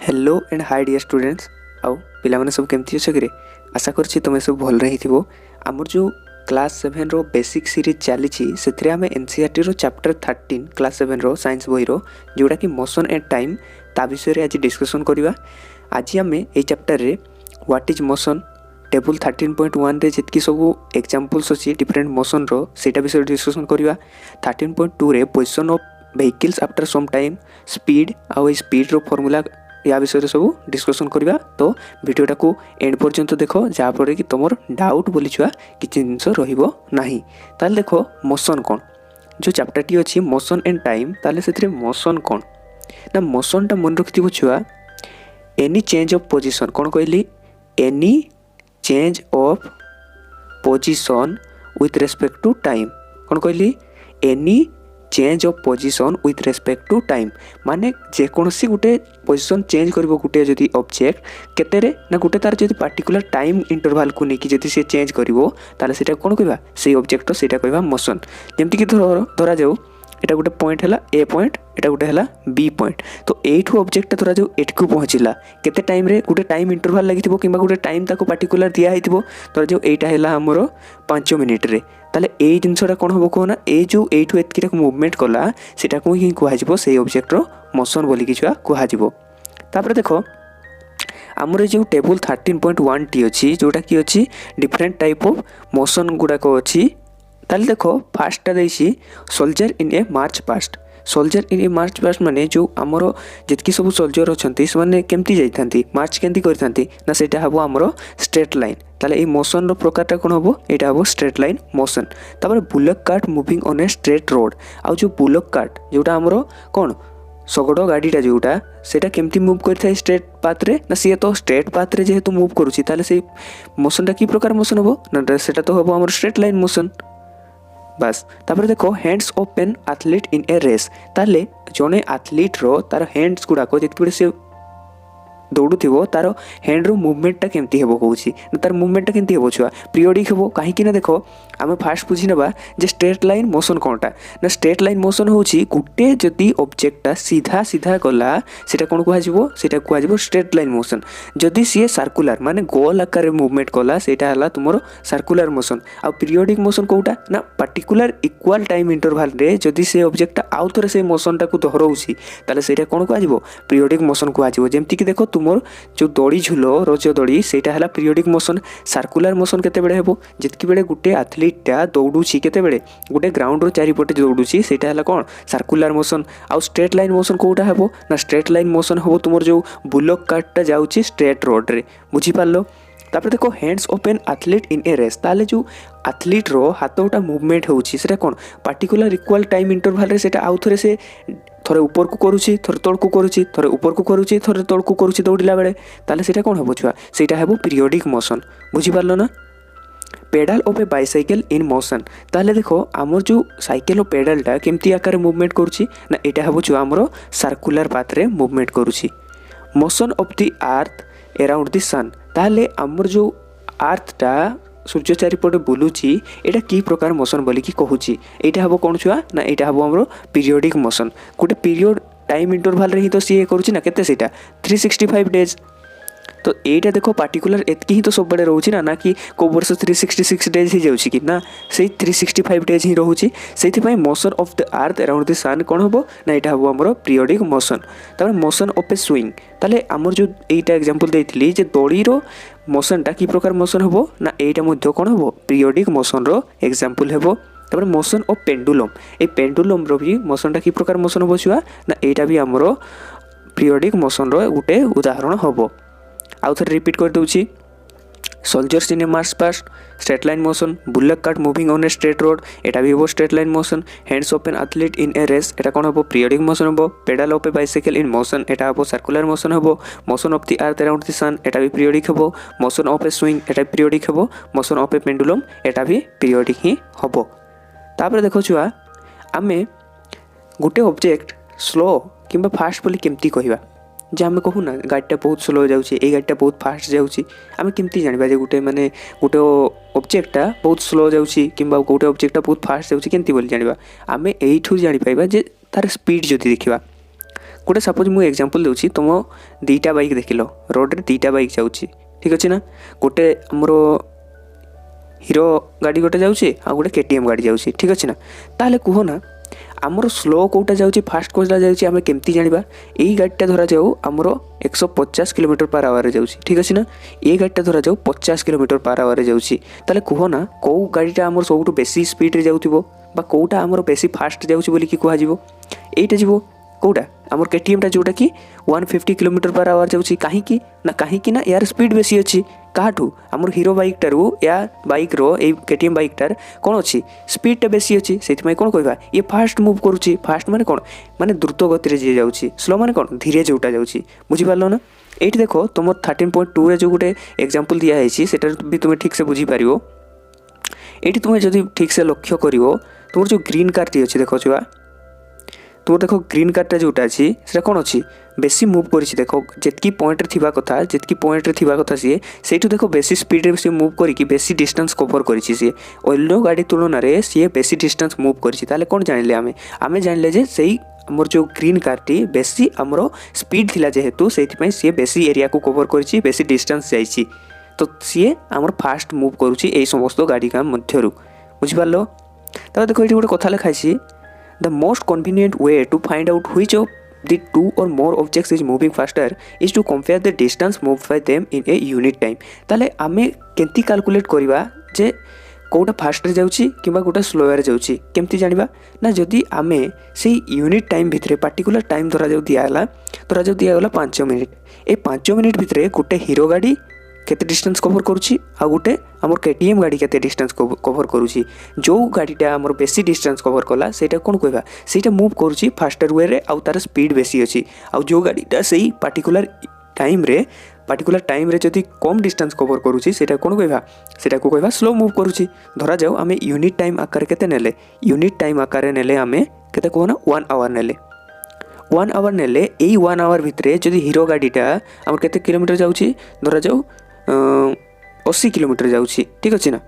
Hello and hi dear students आउ पिलाने सब केमती अच्छे कि आशा करुँच तुम सब भल रही थो। आमर जो क्लास 7 रो बेसिक सीरीज चली से आम एनसीईआरटी रो चैप्टर 13 क्लास 7 रो साइंस बही रो जोटा कि मोशन एंड टाइम ता विषय आज डिस्कसन करवा। आज आम ये चैप्टर रे व्हाट इज मोशन टेबल 13.1 रे जितकी सब एग्जांपल्स अच्छी डिफरेंट मोशन रो सेटा विषय डिस्कसन करवा। 13.2 रे position of vehicles after some time speed आउ स्पीड रो फॉर्मूला या विषय सब डिस्कसन करवा। तो वीडियोटा को एंड पर्यंत देख जहाँफल कि तुम डाउट बोली छुआ किसी जिनस रहा। ताल देख मोशन कौन जो चैप्टरटी अच्छी मोशन एंड टाइम ताले से मोशन कौन ना मोशनटा मन रखिथ छुआ एनी चेंज ऑफ पोजिशन कौन कहली any change of position with respect to time कौन कहली any change of position with respect to time माने जेकोसी गोटे पोजिशन चेंज कर गोटे जदि ऑब्जेक्ट केतेरे ना गोटे तार जदि पार्टिकुलर टाइम इंटरवल को लेकिन जदि से चेंज करिवो ताले सेटा कोन कहबा से ऑब्जेक्ट सेटा कहबा मोशन। जेमति कि धरा जाऊ एटा गोटे पॉइंट है ए पॉइंट एटा गोटे है बी पॉइंट तो एठू ऑब्जेक्ट धरा जाऊ एठकू पहुँचला केते टाइम रे गोटे टाइम इंटरवल लगिथिबो किंबा गोटे टाइम ताको पार्टिकुलर दिया हिथिबो धरा जाऊ एटा हैला हमरो 5 मिनिट रे ताले ए जिनसटा कोन हबो कोना ए जो एठू एतकिरा मूवमेंट कला सेटा को ही कुहाजिबो से ऑब्जेक्ट रो मोशन बोली किछुआ कुहाजिबो। तापर देखो आमर जो टेबल 13.1 टी अच्छी जोटा कि अच्छी डिफरेंट टाइप ऑफ मोशन गुड़ाक अच्छी ताले देखो फास्टा देसी soldier in a march past soldier in a march past माने जो आमर जितकी सब सोल्जर अच्छा से केमती जाइथांती मार्च केमती करथांती ना सेटा हबो आमर स्ट्रेट लाइन ताले ए मोशन रो प्रकारटा कोन हबो एटा हबो स्ट्रेट लाइन मोशन। तापर bullock cart moving on a straight road आ जो बुलक कार्ट जोटा आमर कोन शगड़ गाड़ीटा जोटा सेटा केमती मूव करथाय स्ट्रेट पाथ रे ना सी तो स्ट्रेट पाथ रे जेहेतु मूव करूची ताले से मोशनटा की प्रकार मोशन हबो ना सेटा तो हबो आमर स्ट्रेट लाइन मोशन बस। तापर देखो hands of an athlete in a race ताले जने एथलीट रो तार हैंड्स गुड़ाक जिते से दौड़ू तार हैंड रो मुवमेंटा केमती हेबो कहूची तार मुवमेंटा केमती हेबो छुआ पीरियडिक हेबो कहीं ना देखो आम फास्ट बुझी नबा जे स्ट्रेट लाइन मोशन कौनटा ना स्ट्रेट लाइन मोशन होची गुटे जदि ऑब्जेक्टटा सीधा सीधा गला सेटा कोन कुहाजिबो सेटा कुहाजिबो स्ट्रेट लाइन मोशन। जदि सी सर्कुलर माने गोल आकार मूवमेंट कला सेटा हला तुमरो सर्कुलर मोशन आ पीरियडिक मोशन कोउटा ना पार्टिकुलर इक्वल टाइम इंटरवल रे जदि से ऑब्जेक्टटा आउ थरे से मोशनटा को दोहराउची ताले सेटा कोन कुहाजिबो पीरियडिक मोशन कुहाजिबो। जेमति कि देखो तुमर जो दड़ी झुलो रज दड़ी सेटा हला पीरियडिक मोशन सर्कुलर मोशन केते बेले हेबो जितकी बेले गुटे एथलीटा दौड़ुची केते बेले गुटे ग्राउंड रो चारिपटे दौड़ुची सेटा हला कोन सर्कुलर मोशन आ स्ट्रेट लाइन मोशन कोउटा हेबो ना स्ट्रेट लाइन मोशन हेबो तुमर जो बुलक कार्टटा जाउची स्ट्रेट रोड रे बुझी पारलो। तापर देखो hands of an athlete in a race ताले जो एथलीट रो हाथोटा मूवमेंट होउची सेटा कोन पार्टिकुलर इक्वल टाइम इंटरवल रे सेटा आउ थरे से थोड़े ऊपर को करुची थोड़े तल को करुची थोड़े ऊपर को करुची थोड़े तल को करुची दौड़िला बेले ताले सेटा कोन हबो छुआ सेटा हेबो पीरियडिक मोशन बुझी पारलो ना। Pedal of a bicycle in motion ताले देखो आमर जो साइकेल पेडलटा केमती आकार मूवमेंट करुची ना एटा हबो छुआ आमर सर्कुलर पाथ रे मूवमेंट करुची। Motion of the earth around the sun ताले आमर जो अर्थटा सूर्य चारिपटे बुलूची एटा की प्रकार मोशन बोली कि कहूची एटा हबो कोन छुआ ना एटा हबो हमरो पीरियडिक मोशन गोटे पीरियड टाइम इंटरवल रे ही तो सी करूची ना केते सेटा 365 डेज तो एटा देखो पार्टिकुलर एतकी ही तो सब बड़े रहउची ना कि को वर्ष 366 डेज ही जाउची कि ना से 365 डेज ही रहउची सेति पई motion of the earth around the sun कोन हबो ना एटा हबो हमरो पीरियडिक मोशन। तापर मोशन ऑफ ए स्विंग ताले हमर जो एटा एग्जांपल देइथिली जे दड़ी रो मोशनटा की प्रकार मोशन हबो ना एटा मध्ये कोन हबो पीरियडिक मोशन रो एग्जांपल हेबो। तापर मोशन ऑफ पेंडुलम ए पेंडुलम रो भी मोशनटा की प्रकार मोशन हबो छुआ ना एटा भी हमरो पीरियडिक मोशन रो गुटे उदाहरण हबो। आउ थरे रिपीट कर दूची soldiers in a march past straight line motion bullock cart moving on a straight road एटा भी हबो straight line motion hands of an athlete in a race एटा कोन हबो पीरियडिक मोशन हबो। Pedal of a bicycle in motion एटा हबो circular motion हबो। Motion of the earth around the sun एटा भी पीरियडिक हबो। मोशन ऑफ ए स्विंग एटा भी पीरियडिक हबो। मोशन ऑफ ए पेंडुलम एटा भी पीरियडिक ही हबो। तापर देखो छुआ आमे गुटे ऑब्जेक्ट स्लो किंबा फास्ट बोली केमती कहबा जे आम कहू ना गाड़ीटा बहुत स्लो जाऊँगी ये गाड़ीटा बहुत फास्ट जाऊँगी आम केमती जाना जे गोटे माने गोटे ऑब्जेक्टटा बहुत स्लो जाऊँगी कि गोटे ऑब्जेक्टटा बहुत फास्ट जाऊँगी केमती बोली जाना आम यू जापर जे तार स्पीड जदि देखा गोटे सपोज मुझे एग्जांपल दूसरी तुम दुईटा बाइक देख लो रोड रे दुईटा बाइक जाऊँगी ठीक अच्छे ना गोटे आमर हीरो गाड़ी गोटे जाऊँगी आ गोटे केटीएम गाड़ी जाऊँगी ठीक अच्छे ना ताहले कह ना आमर स्लो कोटा जाऊँगी फास्ट कोटा जाऊँगी आम केमती जाना यही गाड़ीटा धरा जाऊ आमर 150 किलोमीटर पर आवर जाऊँगी ठीक अच्छे ना ये गाड़ीटा धरा जाऊ 50 किलोमीटर पर आवर जाऊँगी ताहले कह ना कौ गाड़ीटा आमर सब बेसी स्पीड जाऊँ कौटा आमर बेसी फास्ट जाऊँगी बोली कह यहीटा जीव कौटा आमर केटीएमटा जोटा कि 150 किलोमीटर पर आवर जाऊँगी कहीं ना यार स्पीड बेसी अच्छी काठू आमर हीरो बाइकटारू या बाइक रो ए केटीएम बाइकटार कौन अच्छी स्पीडटा बेसी अच्छी से कौन कहवा ये फास्ट मुव करुच्ची फास्ट माने कौन माने द्रुत गति जी जाऊँगी स्लो माने कौन धीरे जोटा जाऊँगी बुझीपार ना ये देख तुम 13.2 रे जो गोटे एग्जांपल दिखाई से भी तुम्हें ठीक से बुझीपार ये तुम्हें जब ठीक से लक्ष्य कर तुम जो ग्रीन कार्टी अच्छी देख छुआ तुम देख ग्रीन कार्टा जोटा अच्छी से कौन अच्छी बेसी मुव कर देख जितकी पॉइंट रे थिबा कथा जितकी पॉइंट रे थिबा कथा सी सेठू देख बेसी स्पीड रे सी मुव करके बेसी डिस्टेंस कवर करिछि सी अन्य गाड़ी तुलन रे सी बेसी डिस्टेंस मुव करिछि ताले कोन जानिले आमे जानिले जे सेही हमर जो ग्रीन कार्टी बेसी हमरो स्पीड थिला जेहेतु सेथि सी बेसी एरिया को कवर करिछि बेसी डिस्टेंस जाइछि तो सी हमर फास्ट मुव करुछि एई समस्त गाड़ी का मध्यरु बुझि पारलो तब देखो ये गोटे कथा लिखाई the most convenient way to find out which of the two or more objects is moving faster is to compare the distance moved by them in a unit time ताले आमे केंती कैलकुलेट करबा जे कोटा फास्ट रे जाउची किबा Kota slow रे जाउची केमती जानिबा ना जदी आमे से यूनिट टाइम भितरे पर्टिकुलर टाइम धरा जाउ दिया गला 5 मिनिट ए 5 मिनिट भितरे गोटे हीरो गाड़ी केते डिस्टेंस कवर करुची आ गोटे हमर केटीएम गाड़ी केते डिस्टेंस कवर करुची जो गाड़ीटा हमर बेसी डिस्टेंस कवर कला सेटा कोन कहबा सेटा मूव करुची फास्टर वे रे आ तार स्पीड बेसी अछि आ जो गाड़ीटा सेही पर्टिकुलर टाइम रे जदी कम डिस्टेंस कवर करुची सेटा कोन कहबा सेटा को कहबा स्लो मूव करुची धरा जाऊ आमे यूनिट टाइम आकार केते नेले यूनिट टाइम आकार नेले आमे केते कोना 1 आवर नेले 1 आवर नेले एई 1 आवर भितरे जदी हीरो गाड़ीटा हमर केते किलोमीटर जाउची धरा जाऊ 80 किलोमीटर जाउची ठीक अच्छे ना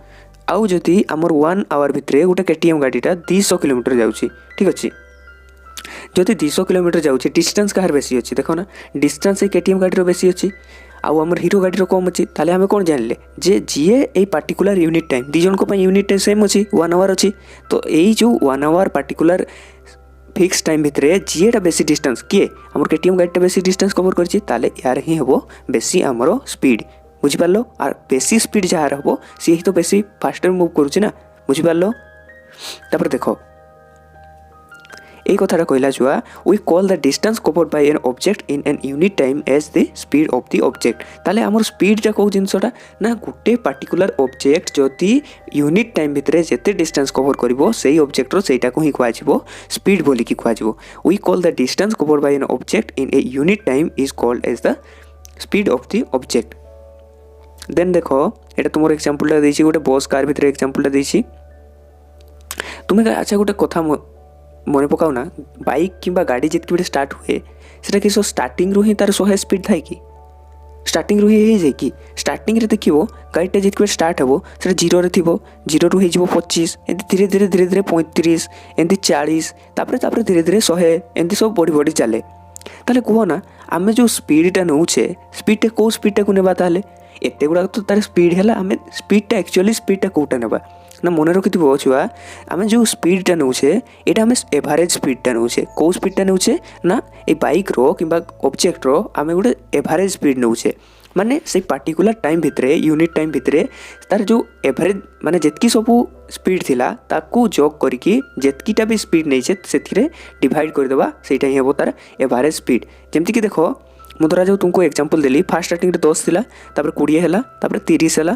आउ जदि आमर 1 आवर भितरे गोटे केटीएम गाड़ीटा 200 किलोमीटर जाउची ठीक अच्छे जदि 200 किलोमीटर जाउची डिस्टेंस कहार बेसी अच्छी देखो ना डिस्टेंस ए केटीएम गाड़ी बेसी अच्छी आउ आमर हीरो गाड़ी कम अच्छी ताले आमे कोन जानले जे जीए ए पर्टिकुलर यूनिट टाइम दी जन को यूनिट टाइम सेम अच्छी 1 आवर अच्छी तो यही जो 1 आवर पर्टिकुलर फिक्स टाइम भितरे जीएटा बेसी डिस्टेंस किए आमर केटीएम गाड़ीटा बेसी डिस्टेंस कवर करछि ताले यार ही हबो बेसी आमर स्पीड बुझीपार आर बेसी स्पीड जार हम सी ही तो बेसी फास्टर मुव करुच्ची ना बुझीपार तापर देख এই কথাটা কইলা जुआ we call the distance covered by an object in an unit time as the speed of the object ताले हमर स्पीडटा को जिनसटा ना गोटे पर्टिकुलर ऑब्जेक्ट जति यूनिट टाइम भितरे जेते डिस्टेंस कवर करिवो सेही ऑब्जेक्ट रो सेटा को ही कहवा जिवो स्पीड बोली कि कहवा जिवो we call the distance covered by an object in a unit time is called as the speed of the object then देखो एटा तुमर एग्जांपलटा देछि गोटे बस कार भितरे एग्जांपलटा देछि तुम्हें अच्छा गोटे कथा मन पकाओ ना बाइक किंबा गाड़ी जितकी बेटे स्टार्ट हुए सेटा कि स्टार्टिंग रु ही तार 100 स्पीड थाए कि स्टार्टिंग रु ही जाए कि स्टार्टिंग रे देखिबो गाड़ीटा जितकी बेटे स्टार्ट हेबो सेटा जीरो रे थिबो जीरो रु हे जिवो 25 एंती धीरे धीरे 35 एंती 40 तापर धीरे धीरे 100 एंती सब बढ़ी चले ताले कहो ना आमे जो स्पीडटा नउछे स्पीडटा को स्पीडटा को नेबा ताले एते गुडा तो तार स्पीड है आम स्पीडटा एक्चुअली स्पीडटा कौटा नेबा ना मन रखि छुआ आम जो स्पीडटा नौचे यहाँ आम एभारेज स्पीडटा नौचे कौ स्पीडटा नौचे ना ये बाइक रो कि ऑब्जेक्ट रो आम गोटे एभारेज स्पीड नौचे माने से पर्टिकुलर टाइम भितरे यूनिट टाइम भितरे तार जो एभारेज माने जेतकी सब स्पीड थिला ताकू जॉग करके जेतकीटा भी स्पीड नहींचे से डिवाइड करदेवा सेटा ही हे तार एभारेज स्पीड जमती कि देखो मु धरा जो तुमको एग्जांपल देली फास्ट स्टार्टिंग रे 10 थिला तापर 20 हैला तापर 30 हैला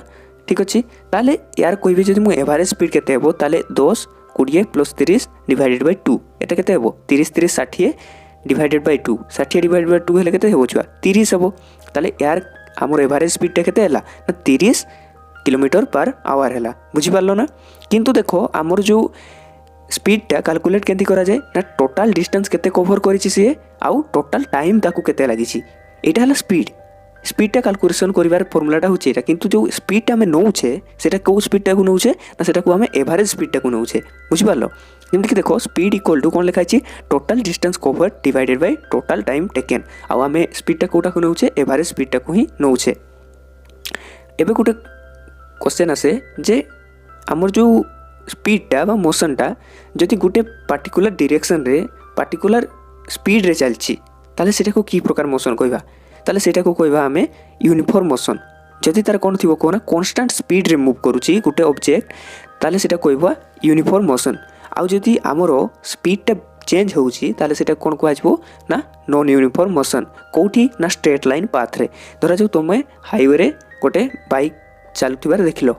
ठीक अच्छे ताले यार कोई भी जदि मु एवरेज स्पीड केते हेबो ताले 10 20 प्लस 30 डिवाइडेड बाय 2 एटा केते हेबो 30 30 60 डिवाइडेड बाय 2 60 डिवाइडेड बाय 2 हेले केते हेबो छुआ 30 हेबो ताले यार हमर एवरेज स्पीड टा केते हैला ना 30 किलोमीटर पर आवर हैला बुझी पारलो ना किंतु देखो हमर जो स्पीडटा कैलकुलेट केंती करा जाए ना टोटाल डिस्टेंस केते कवर करिछि से आउ टोटाल टाइम ताकू केते लागिछि एटा हला स्पीडटा कैलकुलेशन करिवार फॉर्मूलाटा होछि एटा किंतु जो स्पीडटा हमें नौछे सेटा को स्पीडटा को नौछे ना सेटा को हमें एवरेज स्पीडटा को नौछे बुझि पारलो जमीक देख स्पीड इक्वल टू कौन लिखाई total distance cover divided by total time taken आम स्पीडटा कौटा को नौचे एवरेज स्पीडटा को ही नौचे। एबे गोटे क्वेश्चन आसे जे आमर जो स्पीडटा बा मोशनटा जदि गोटे पार्टिकुलर डायरेक्शन रे पार्टिकुलर स्पीड रे चलची ताले सेटा को की प्रकार मोशन कहबा ताले सेटा को कहबा आमे यूनिफॉर्म मोशन। जदि तार कोन थिबो कोना कांस्टेंट स्पीड रे मूव करूची गोटे ऑब्जेक्ट ताले सेटा कहबा यूनिफॉर्म मोशन। आउ जदि आमरो स्पीडटा चेंज होउची ताले सेटा कोन कहबो ना नॉन यूनिफॉर्म मोशन। कोठी ना स्ट्रेट लाइन पाथ रे धरा जो तुमे हाईवे रे गोटे बाइक चलुथिबार देखिलो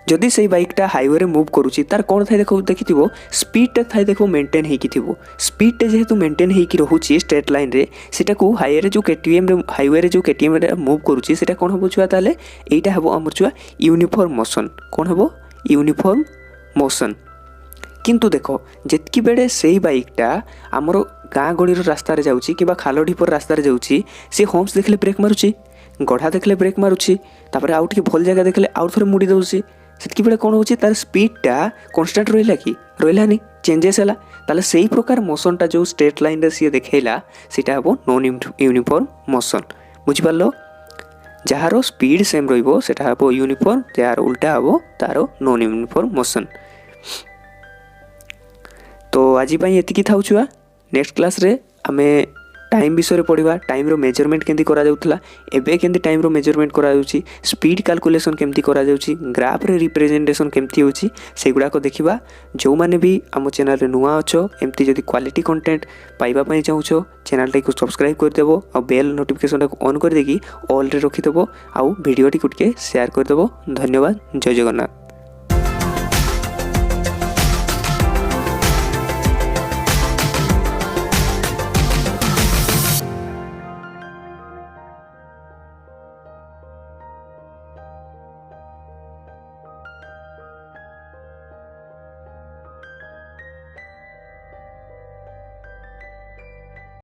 जदि से बाइकटा हाईवे रे मूव करूची तार कौन थाए देखो देखिथिबो स्पीडटा थाए देखो मेंटेन हेकी थिबो। स्पीडटा जेहेतु मेंटेन हेकी रहूची स्ट्रेट लाइन रे सेटा को हाईवे रे जो केटीएम रे हाईवे रे जो केटीएम रे मूव करूची सेटा कोन हबो छुआ ताले एटा हबो हमर छुआ यूनिफॉर्म मोशन। कोन हबो यूनिफॉर्म मोशन। किंतु देखो जेतकी बेडे सेही बाइकटा हमरो गाँ गळीर रास्ता रे जाउची किबा खालो ढिपर रास्ता रे जाउची से होम्स देखले ब्रेक मारुची गढ़ा देखले ब्रेक मारुची तापर आउ टिके भल जगह देखले आउ थोड़े मुड़ी दउची सेतकी बेले कोन होची तार स्पीडटा कांस्टेंट रहिला कि रहिलानी चेंजेस हैला ताले सेही प्रकार मोशनटा जो स्ट्रेट लाइन रे सिए देखेला सेटा हबो नॉन यूनिफॉर्म मोशन। बुझि पारलो जहारो स्पीड सेम रहिबो सेटा हबो यूनिफॉर्म जार उल्टा हबो तारो नॉन यूनिफॉर्म मोशन। तो आज पई एतिकी थाउ छुआ नेक्स्ट क्लास रे आमे टाइम विषय पढ़ा टाइम रो मेजरमेंट केमती करा जाउथला एबे केमती टाइम रो मेजरमेंट करा जाउची स्पीड कैलकुलेशन केमती करा जाउची ग्राफ रे रिप्रेजेंटेशन केमती होची सेगुडा को देखिबा। जो माने भी आम चैनल रे नुआ अछो एमती जदी क्वालिटी कंटेंट पाइबा पई चाहूछो चैनल टाइको सब्सक्राइब कर देबो और बेल नोटिफिकेशन को ऑन कर देकी ऑल रे रखि देबो आउ वीडियो टी कुटके शेयर कर देबो। धन्यवाद। जय जगन्नाथ।